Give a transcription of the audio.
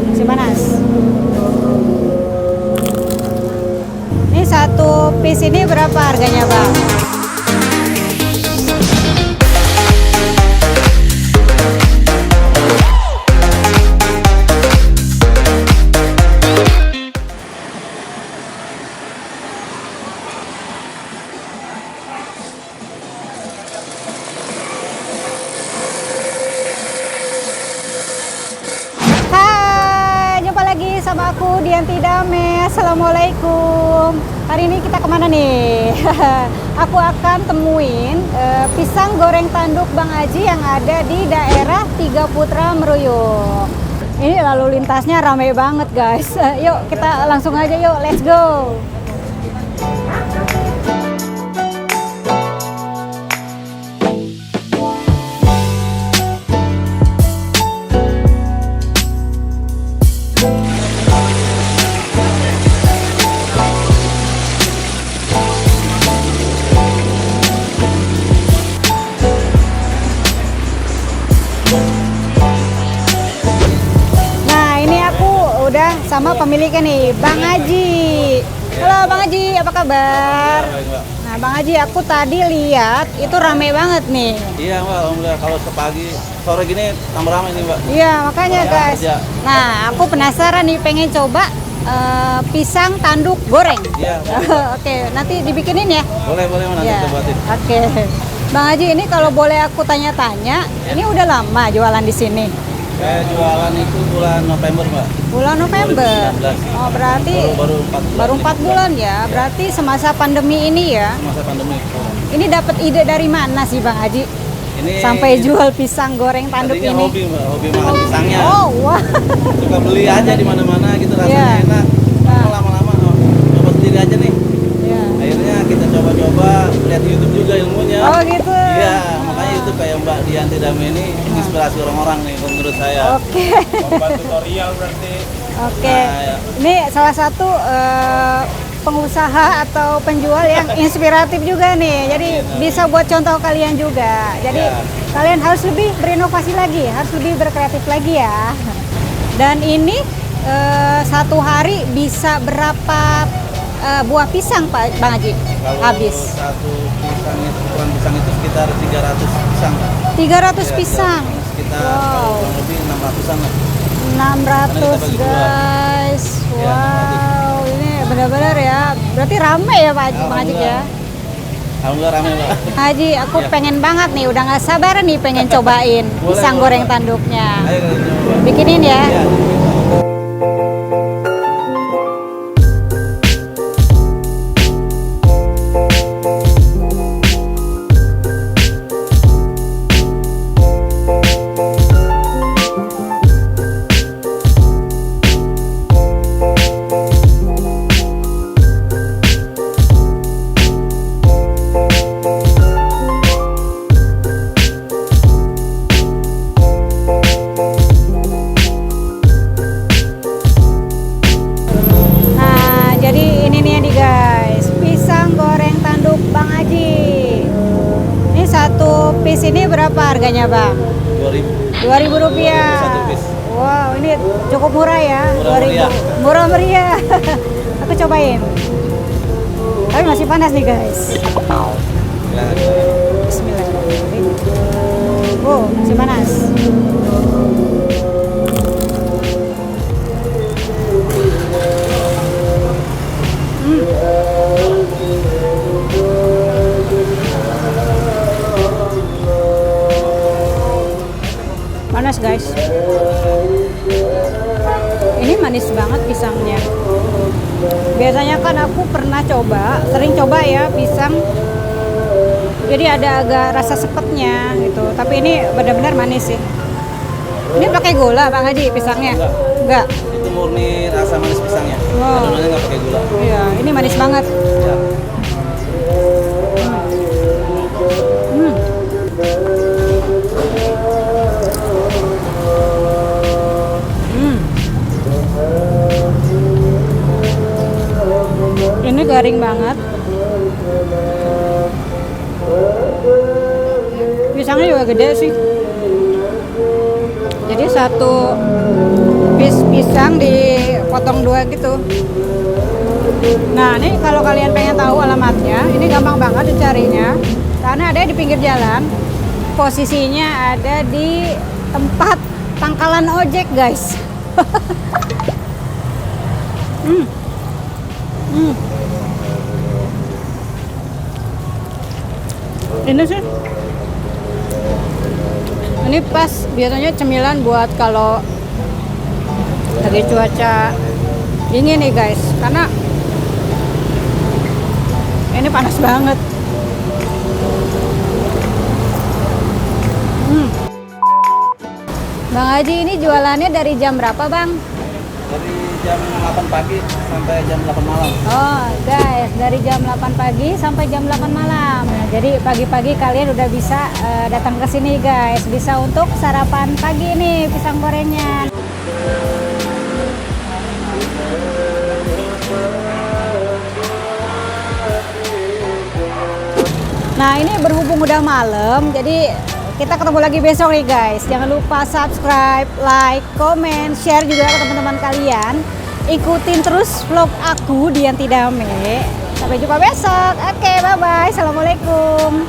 masih panas. Ini satu piece ini berapa harganya, Bang? Sama aku Dianti Dame. Assalamualaikum. Hari ini kita kemana nih? Aku akan temuin pisang goreng tanduk Bang Aji yang ada di daerah Tiga Putra Meruyuk. Ini lalu lintasnya ramai banget guys. Yuk kita langsung aja yuk, let's go. Sama pemiliknya nih, Bang Aji. Halo Bang Aji, apa kabar? Nah Bang Aji, aku tadi lihat itu rame banget nih. Iya Mbak, alhamdulillah. Kalau sepagi, sore gini tambah ramai nih Mbak. Iya makanya guys. Nah aku penasaran nih, pengen coba pisang tanduk goreng. Iya. Oke, nanti dibikinin ya? Boleh nanti ya. kita buatin. Oke. Bang Aji, ini kalau boleh aku tanya-tanya, ini udah lama jualan di sini? Saya jualan itu bulan November Mbak. Bulan November. 2019. Oh berarti baru 4 bulan ya. Berarti semasa pandemi ini ya. Masa pandemi. Ini dapat ide dari mana sih Bang Aji? Ini sampai jual pisang goreng tanduk ini. Hobi Mbak, hobi makan pisangnya. Oh wah. Suka beli aja di mana-mana gitu, rasanya Yeah. enak. Lama-lama coba sendiri aja nih. Yeah. Akhirnya kita coba-coba lihat YouTube juga ilmunya. Oh gitu. Iya, makanya itu kayak Mbak Dianti Dame ini inspirasi orang-orang nih menurut saya. Oke. Membuat tutorial berarti. Oke. Nah, ya. Ini salah satu pengusaha atau penjual yang inspiratif juga nih. Jadi bisa buat contoh kalian juga. Jadi kalian harus lebih berinovasi lagi, harus lebih berkreatif lagi ya. Dan ini satu hari bisa berapa buah pisang Pak Bang Haji? Kalau habis satu pisang itu, ukuran pisang itu sekitar 300 pisang. 300 pisang. Sekitar Wow. kurang lebih 600-an lah. 600 guys. Wow, ini benar-benar ya. Berarti ramai ya Pak Haji, Bang Haji ya. Alhamdulillah ramai Mbak. Haji, aku pengen banget nih, udah nggak sabar nih pengen cobain pisang goreng tanduknya. Ayo kita coba. Bikinin ya. Ya. Piece ini berapa harganya Bang? 2.000. 2.000 rupiah. Satu piece. Wow, ini cukup murah ya. Murah 2.000. meriah. Murah meriah. Aku cobain. Tapi masih panas nih guys. Bismillahirrahmanirrahim. Oh, masih panas. Panas guys. Ini manis banget pisangnya. Biasanya kan aku pernah sering coba ya pisang. Jadi ada agak rasa sepetnya gitu. Tapi ini benar-benar manis sih. Ini pakai gula Bang Haji pisangnya? Enggak. Itu murni rasa manis pisangnya. Wow. Adonannya nggak pakai gula. Iya, ini manis banget. Ya. Ini garing banget. Pisangnya juga gede sih. Jadi satu pisang dipotong dua gitu. Nah, ini kalau kalian pengen tahu alamatnya, ini gampang banget dicarinya. Karena ada di pinggir jalan. Posisinya ada di tempat pangkalan ojek, guys. Ini sih. Ini pas biasanya cemilan buat kalau lagi cuaca dingin nih, guys. Karena ini panas banget. Bang Haji, ini jualannya dari jam berapa, Bang? Dari jam 8 pagi sampai jam 8 malam. Oh, guys, dari jam 8 pagi sampai jam 8 malam. Nah, jadi pagi-pagi kalian udah bisa datang ke sini, guys. Bisa untuk sarapan pagi nih, pisang gorengnya. Nah, ini berhubung udah malam, jadi kita ketemu lagi besok nih, guys. Jangan lupa subscribe, like, comment, share juga ke teman-teman kalian. Ikutin terus vlog aku Dianti Dame. Sampai jumpa besok. Oke, bye-bye. Assalamualaikum.